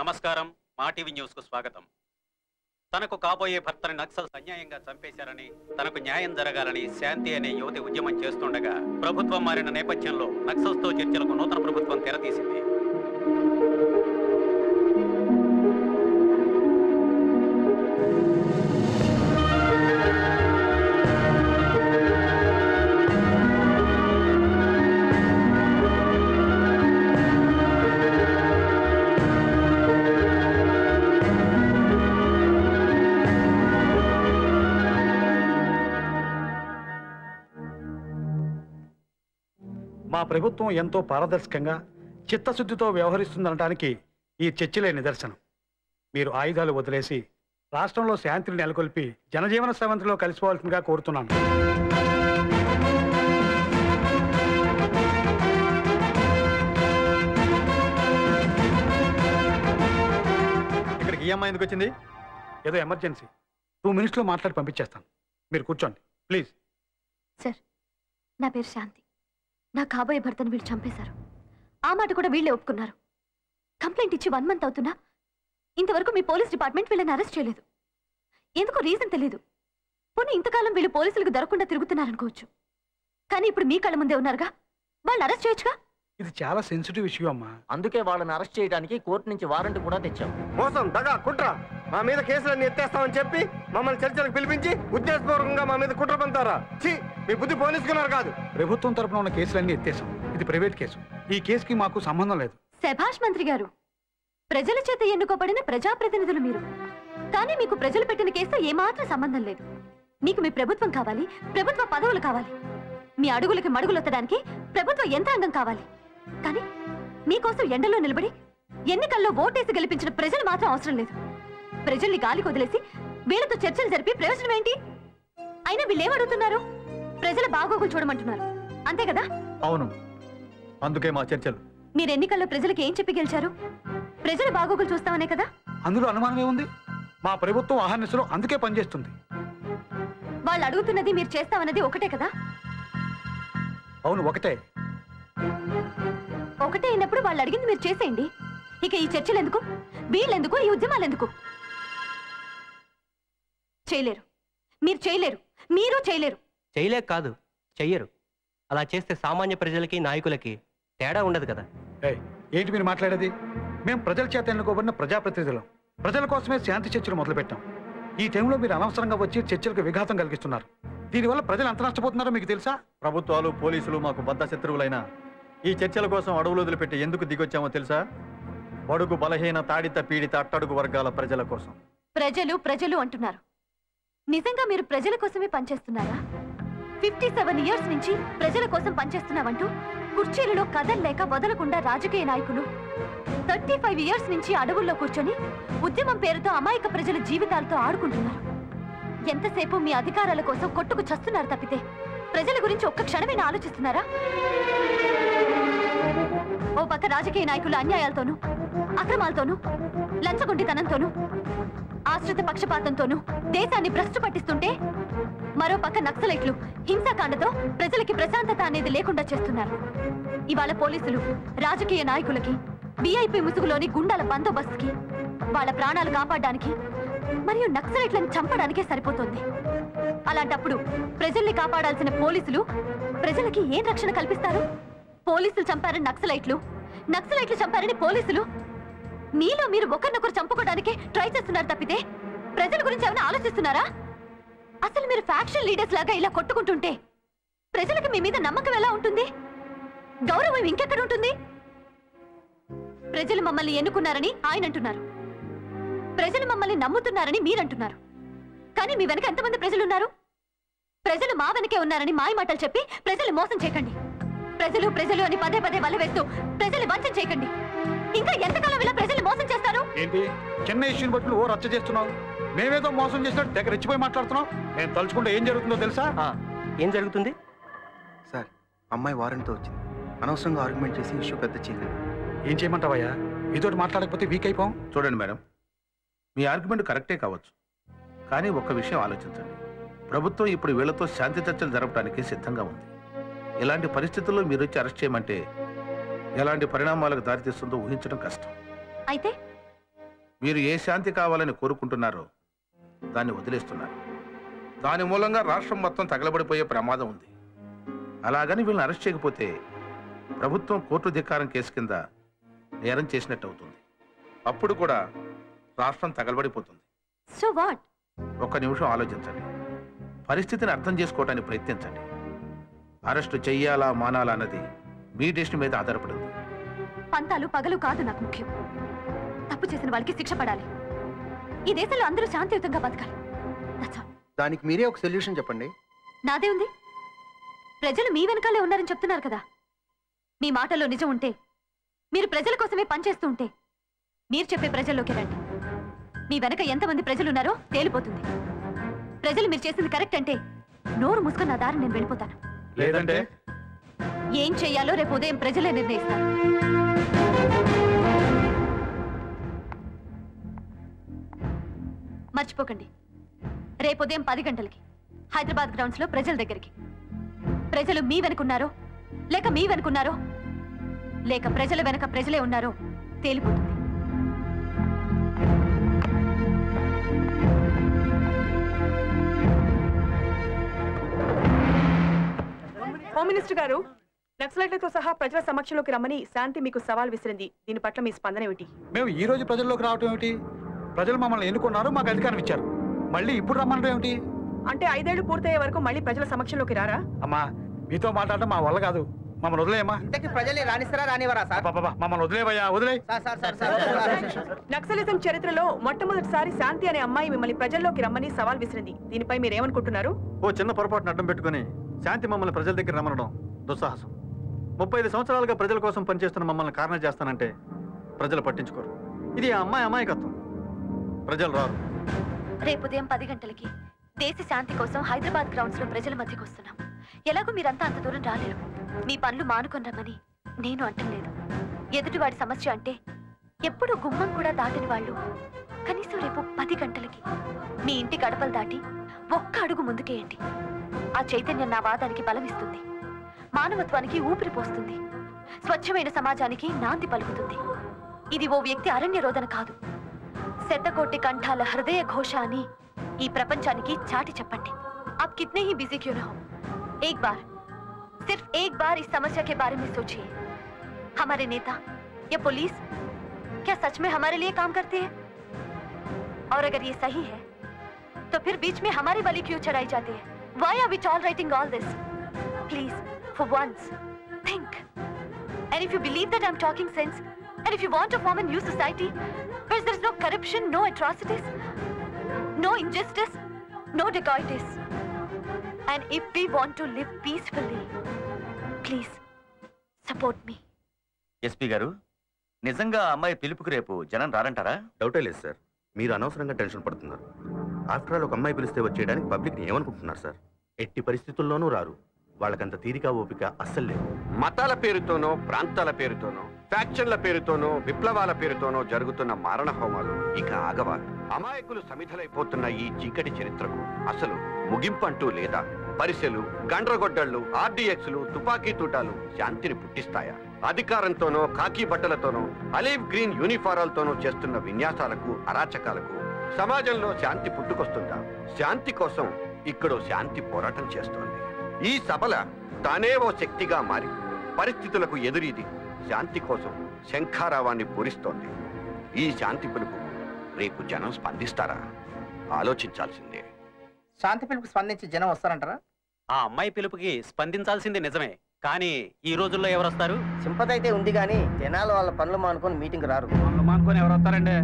నమస్కారం. మా TV news కు స్వాగతం. తనకు కాబోయే భర్తని నక్సల్స్ అన్యాయంగా చంపేశారని, తనకు న్యాయం జరగాలని శాంతి అనే యువతి ఉద్యమం చేస్తుండగా ప్రభుత్వం మారిన నేపథ్యంలో నక్సల్స్ తో చర్చలకు నూతన ప్రభుత్వం తెరతీసింది. మా ప్రభుత్వం ఎంతో పారదర్శకంగా చిత్తశుద్ధితో వ్యవహరిస్తుందనడానికి ఈ చర్చలే నిదర్శనం. మీరు ఆయుధాలు వదిలేసి రాష్ట్రంలో శాంతిని నెలకొల్పి జనజీవన స్రవంతిలో కలిసిపోవాల్సిందిగా కోరుతున్నాను. ఇక్కడికి ఈ అమ్మాయి ఎందుకు వచ్చింది? ఏదో ఎమర్జెన్సీ, 2 minutesలో మాట్లాడి పంపించేస్తాను. మీరు కూర్చోండి ప్లీజ్. సార్, నా పేరు శాంతి. నా కాబోయే భర్తను వీళ్ళు చంపేశారు. ఆ మాట కూడా వీళ్ళే ఒప్పుకున్నారు. కంప్లైంట్ ఇచ్చి 1 month అవుతున్నా ఇంతవరకు మీ పోలీస్ డిపార్ట్మెంట్ వీళ్ళని అరెస్ట్ చేయలేదు. ఎందుకో రీజన్ తెలీదు. పోనీ ఇంతకాలం వీళ్ళు పోలీసులకు దొరకకుండా తిరుగుతున్నారనుకోవచ్చు. కానీ ఇప్పుడు మీ కళ్ళ ముందే ఉన్నారుగా, వాళ్ళని అరెస్ట్ చేయొచ్చుగా. ఇది చాలా సెన్సిటివ్ ఇష్యూ అమ్మా. అందుకే వాళ్ళని అరెస్ట్ చేయడానికి కోర్టు నుంచి వారెంట్ కూడా తెచ్చాం. మోసం, దగా, కుట్ర, మా మీద కేసులన్నీ ఎత్తేస్తామని చెప్పి మమ్మల్ని చర్చలకు పిలిపించి ఉద్దేశపూర్వకంగా మా మీద కుట్ర పంతారా? మీ బుద్ధి పోలీసుకున్నారు కాదు. ప్రభుత్వం తరపున ఉన్న కేసులన్నీ ఎత్తేసాం. ఇది ప్రైవేట్ కేసు. ఈ కేసుకి మాకు సంబంధం లేదు. శభాష్ మంత్రి గారు, ప్రజల చేత ఎన్నుకోబడిన ప్రజాప్రతినిధులు మీరు. కానీ మీకు ప్రజలు పెట్టిన కేసుతో ఏమాత్రం సంబంధం లేదు. మీకు మీ ప్రభుత్వం కావాలి, ప్రభుత్వ పదవులు కావాలి. మీ అడుగులకి మడుగులొత్తడానికి ప్రభుత్వ యంత్రాంగం కావాలి. కానీ మీకోసం ఎండలో నిలబడి ఎన్నికల్లో ఓటేసి గెలిపించిన ప్రజలు మాత్రం అవసరం లేదు. ప్రజల్ని గాలికి వదిలేసి వీళ్ళతో చర్చలు జరిపి ప్రయోజనం ఏంటి? అయినా వీళ్ళేమడుగుతున్నారు? ప్రజల బాగోగులు చూడమంటున్నారు, అంతే కదా? అవును, అందుకే మా చర్చలు. మీరు ఎన్నికల్లో ప్రజలకు ఏం చెప్పి గెలిచారు? ప్రజల బాగోగులు చూస్తామనే కదా. అందులో అనుమానం ఏముంది? మా ప్రభుత్వం అహర్నిశలో అందుకే పనిచేస్తుంది. వాళ్ళు అడుగుతున్నది మీరు చేస్తామన్నది ఒకటే కదా? అవును, ఒకటే. ఒకటే అయినప్పుడు వాళ్ళు అడిగింది మీరు చేసేయండి. ఇక ఈ చర్చలు ఎందుకు? వీళ్ళెందుకు? ఈ ఉద్యమాలు ఎందుకు? చేయలేరు, మీరు చేయలేరు, మీరు చేయలేరు. చేయలేక కాదు, చెయ్యరు. అలా చేస్తే సామాన్య ప్రజలకి నాయకులకి తేడా ఉండదు కదా. ఏంటి మీరు మాట్లాడేది? మేము ప్రజల చేత ఎన్నుకోబడిన ప్రజాప్రతినిధులం. ప్రజల కోసమే శాంతి చర్చలు మొదలుపెట్టాం. ఈ టైంలో మీరు అనవసరంగా వచ్చి చర్చలకు విఘాతం కలిగిస్తున్నారు. దీనివల్ల ప్రజలు ఎంత నష్టపోతున్నారో మీకు తెలుసా? ప్రభుత్వాలు, పోలీసులు మాకు బద్ధ శత్రువులైనా ఈ చర్చల కోసం అడవులు వదిలిపెట్టి ఎందుకు దిగొచ్చామో తెలుసా? బడుగు, బలహీన, తాడిత, పీడిత, అట్టడుగు వర్గాల ప్రజల కోసం. ప్రజలు ప్రజలు అంటున్నారు. నిజంగా మీరు ప్రజల కోసమే పనిచేస్తున్నారా? 57 years నుంచి ప్రజల కోసం పనిచేస్తున్నామంటూ కుర్చీలలో కదల్లేక వదలకుండా రాజకీయ నాయకులు 35 years నుంచి అడవుల్లో కూర్చొని ఉద్యమం పేరుతో అమాయక ప్రజల జీవితాలతో ఆడుకుంటున్నారు. ఎంతసేపు మీ అధికారాల కోసం కొట్టుకు చస్తున్నారు తప్పితే ప్రజల గురించి ఒక్క క్షణమైనా ఆలోచిస్తున్నారా? ఓ పక్క రాజకీయ నాయకుల అన్యాయాలతోనూ, అక్రమాలతోనూ, లంచగొండితనంతోనూ, ఆశ్రిత పక్షపాతంతోనూ దేశాన్ని భ్రష్టు పట్టిస్తుంటే మరో పక్క నక్సలైట్లు హింసాకాండతో ప్రజలకి ప్రశాంతత అనేది లేకుండా చేస్తున్నారు. ఇవాళ పోలీసులు రాజకీయ నాయకులకి విఐపి ముసుగులోని గుండాల బందోబస్తుకి, వాళ్ళ ప్రాణాలు కాపాడడానికి మరియు నక్సలైట్లను చంపడానికే సరిపోతుంది. అలాంటప్పుడు ప్రజల్ని కాపాడాల్సిన పోలీసులు ప్రజలకి ఏం రక్షణ కల్పిస్తారు? పోలీసులు చంపారని నక్సలైట్లు, నక్సలైట్లు చంపారని పోలీసులు. మీలో మీరు ఒకరినొకరు చంపుకోవడానికి ట్రై చేస్తున్నారు తప్పితే ప్రజల గురించి ఏమైనా ఆలోచిస్తున్నారా? అసలు మీరు ఫ్యాక్షన్ లీడర్స్ లాగా ఇలా కొట్టుకుంటుంటే ప్రజలకు మీ మీద నమ్మకం ఎలా ఉంటుంది? గౌరవం ఇంకెక్కడ ఉంటుంది? ప్రజలు మమ్మల్ని ఎన్నుకున్నారని ఆయన అంటున్నారు, ప్రజలు మమ్మల్ని నమ్ముతున్నారని మీరంటున్నారు. కానీ మీ వెనక ఎంతమంది ప్రజలున్నారు? ప్రజలు మా వెనకే ఉన్నారని మాయ మాటలు చెప్పి ప్రజలు మోసం చేయకండి. ప్రజలు ప్రజలు అని పదే పదే వల్ల వేస్తూ ప్రజలు వంచన చేయకండి. ఇంకా ఎంతకాలం ఇలా ప్రజలు మోసం చేస్తారు? ఏంటి చిన్న ఇష్యూని బట్టి ఓ రచ్చ చేస్తున్నావు? మేమేదో మోసం చేసినట్టు దగ్గర రెచ్చిపోయి మాట్లాడుతున్నావు. నేను తలుచుకుంటే ఏం జరుగుతుందో తెలుసా? ఏం జరుగుతుంది సార్? అమ్మాయి వారెంట్తో వచ్చింది. అనవసరంగా ఆర్గ్యుమెంట్ చేసి ఇష్యూ పెద్ద చేయలేదు. ఏం చేయమంటావయ్యా? ఇతోటి మాట్లాడకపోతే వీక్ అయిపోం. చూడండి మేడం, మీ ఆర్గ్యుమెంట్ కరెక్టే కావచ్చు, కానీ ఒక్క విషయం ఆలోచించండి. ప్రభుత్వం ఇప్పుడు వీళ్లతో శాంతి చర్చలు జరపడానికి సిద్ధంగా ఉంది. ఇలాంటి పరిస్థితుల్లో మీరు వచ్చి అరెస్ట్ చేయమంటే ఎలాంటి పరిణామాలకు దారితీస్తుందో ఊహించడం కష్టం. అయితే మీరు ఏ శాంతి కావాలని కోరుకుంటున్నారో దాన్ని వదిలేస్తున్నారు. దాని మూలంగా రాష్ట్రం మొత్తం తగలబడిపోయే ప్రమాదం ఉంది. అలాగని వీళ్ళని అరెస్ట్ చేయకపోతే ప్రభుత్వం కోర్టు ధిక్కారం కేసు కింద నేరం చేసినట్టు అవుతుంది. అప్పుడు కూడా రాష్ట్రం తగలబడిపోతుంది. So what? ఒక్క నిమిషం ఆలోచించండి. పరిస్థితిని అర్థం చేసుకోవడానికి ప్రయత్నించండి. అరెస్టు చెయ్యాలా మానాలా అన్నది మీ డెసిషన్ మీద ఆధారపడింది. పంతాలు పగలు కాదు నాకు ముఖ్యం. తప్పు చేసిన వాళ్ళకి శిక్ష పడాలి. ఈ దేశంలో అందరూ శాంతియుతంగా బతకాలి. That's all. దానికి మీరే ఒక సొల్యూషన్ చెప్పండి. నాదే ఉంది. ప్రజలు మీ వెనకాలే ఉన్నారని చెప్తున్నారు కదా. మీ మాటల్లో నిజం ఉంటే, మీరు ప్రజల కోసమే పనిచేస్తూ ఉంటే, మీరు చెప్పే ప్రజల్లోకి రండి. మీ వెనక ఎంతమంది ప్రజలు ఉన్నారో తేలిపోతుంది. ప్రజలు మీరు చేసింది కరెక్ట్ అంటే నోరు మూసుకొని నా దారి నేను వెళ్ళిపోతాను. లేదంటే ఏం చెయ్యాలో రేపు ఉదయం ప్రజలే నిర్ణయిస్తారు. మర్చిపోకండి, రేపు ఉదయం 10 గంటలకి హైదరాబాద్ గ్రౌండ్స్ లో ప్రజల దగ్గరికి. ప్రజలు మీ వెనుకున్నారో లేక మీ వెనుకున్నారో లేక ప్రజల వెనక ప్రజలే ఉన్నారో తేలిపోతుంది. హోమ్ మినిస్టర్ గారు, నక్సలైట్లతో సహా ప్రజల సమక్షంలోకి రమ్మని శాంతి మీకు సవాల్ విసిరింది. దీని పట్ల మీ స్పందన ఏమిటి? మేము ఈ రోజు ప్రజల్లోకి రావటం ఏమిటి? ప్రజలు మమ్మల్ని ఎన్నుకున్నారు, మాకు అధికారం ఇచ్చారు. మళ్ళీ ఇప్పుడు రమ్మనడం ఏమిటి? అంటే 5 ఏళ్లు పూర్తయ్యే వరకు మళ్ళీ ప్రజల సమక్షంలోకి రారా? అమ్మా, మీతో మాట్లాడటం మా వల్ల కాదు. మమ్మల్ని వదిలేయమ్మా. ఇంతకీ ప్రజల్ని రానిస్తారా రానివరా సార్? మమ్మల్ని వదిలేవయ్యా, వదిలే. నక్సలిజం చరిత్రలో మొట్టమొదటిసారి శాంతి అనే అమ్మాయి మిమ్మల్ని ప్రజల్లోకి రమ్మని సవాల్ విసిరింది. దీనిపై మీరేమనుకుంటున్నారు? ఓ చిన్న పొరపాటును అడ్డం పెట్టుకుని శాంతి మమ్మల్ని ప్రజల దగ్గర రమ్మనడం దుస్సాహసం. 35 సంవత్సరాలుగా ప్రజల కోసం పనిచేస్తున్న మమ్మల్ని కారణం చేస్తానంటే ప్రజలు పట్టించుకోరు. ఇది ఆ అమ్మాయి అమాయకత్వం. ప్రజలు రారు. రేపు ఉదయం 10 గంటలకి దేశ శాంతి కోసం హైదరాబాద్ గ్రౌండ్స్ లో ప్రజల మధ్యకు వస్తున్నాం. ఎలాగో మీరంతా అంత దూరం రాలేరు. మీ పనులు మానుకొని రమ్మని నేను అంటలేదు. ఎదుటివాడి సమస్య అంటే ఎప్పుడు గుమ్మం కూడా దాటని వాళ్ళు కనీసం రేపు 10 గంటలకి మీ ఇంటి గడపలు దాటి ఒక్క అడుగు ముందుకేయండి. ఆ చైతన్యం నా వాదానికి బలమిస్తుంది, మానవత్వానికి ఊపిరి పోస్తుంది, స్వచ్ఛమైన సమాజానికి నాంది పలుకుతుంది. ఇది ఓ వ్యక్తి అరణ్య రోదన కాదు, శతకోటి కంఠాల హృదయ ఘోష అని ఈ ప్రపంచానికి చాటి చెప్పండి. आप कितने ही बिजी क्यों ना हो, एक बार, सिर्फ एक बार इस समस्या के बारे में सोचिए. हमारे नेता या पुलिस क्या सच में हमारे लिए काम करते हैं? और अगर ये सही है तो फिर बीच में हमारी बलि क्यों चढ़ाई जाती है? Why are we tolerating all this? Please, for once, think. And if you believe that I'm talking sense, and if you want to form a new society where there's no corruption, no atrocities, no injustice, no dacoities, and if we want to live peacefully, please support me. SP గారు, నిజంగా అమ్మాయి పిలుపుకు రేపు జనం రారంటారా? డౌటే లేదు sir. మీరు అనవసరంగా టెన్షన్ పడుతున్నారు. ఆఫ్టర్ ఆల్ ఒక అమ్మాయి పిలిస్తే వచ్చేయడానికి పబ్లిక్ని ఏమనుకుంటున్నారు సార్? ఎట్టి పరిస్థితుల్లోనూ రారు. వాళ్ళకంత తీరిక ఓపిక అస్సలు లేదు. మతాల పేరుతోనో, ప్రాంతాల పేరుతోనో, ఫ్యాక్షన్ల పేరుతోనో, విప్లవాల పేరుతోనో జరుగుతున్న మారణ హోమాలు ఇక ఆగవా? అమాయకులు సమిధలైపోతున్న ఈ చీకటి చరిత్రకు అసలు ముగింపంటూ లేదా? పరిసెలు, గండ్రగొడ్డళ్లు, ఆర్డీఎక్స్లు, తుపాకీ తూటాలు శాంతిని పుట్టిస్తాయా? అధికారంతోనో, కాకి బట్టలతోనో, అలీవ్ గ్రీన్ యూనిఫారాలతోనో చేస్తున్న విన్యాసాలకు, అరాచకాలకు సమాజంలో శాంతి పుట్టుకొస్తుందా? శాంతి కోసం ఇక్కడో శాంతి పోరాటం చేస్తోంది. ఈ సబల తానే ఓ శక్తిగా మారి పరిస్థితులకు ఎదురీది శాంతి కోసం శంఖారావాన్ని పూరిస్తోంది. ఈ శాంతి పిలుపు రేపు జనం స్పందిస్తారా? ఆలోచించాల్సిందే. శాంతి పిలుపుకి స్పందించి జనం వస్తారంటారా? ఆ అమ్మాయి పిలుపుకి స్పందించాల్సింది నిజమే, కానీ ఈ రోజుల్లో ఎవరు వస్తారు? సింపతి అయితే ఉంది కానీ జనాలు వాళ్ళ పనులు మానుకొని మీటింగ్ రారు. మానుకొని ఎవరు వస్తారండి?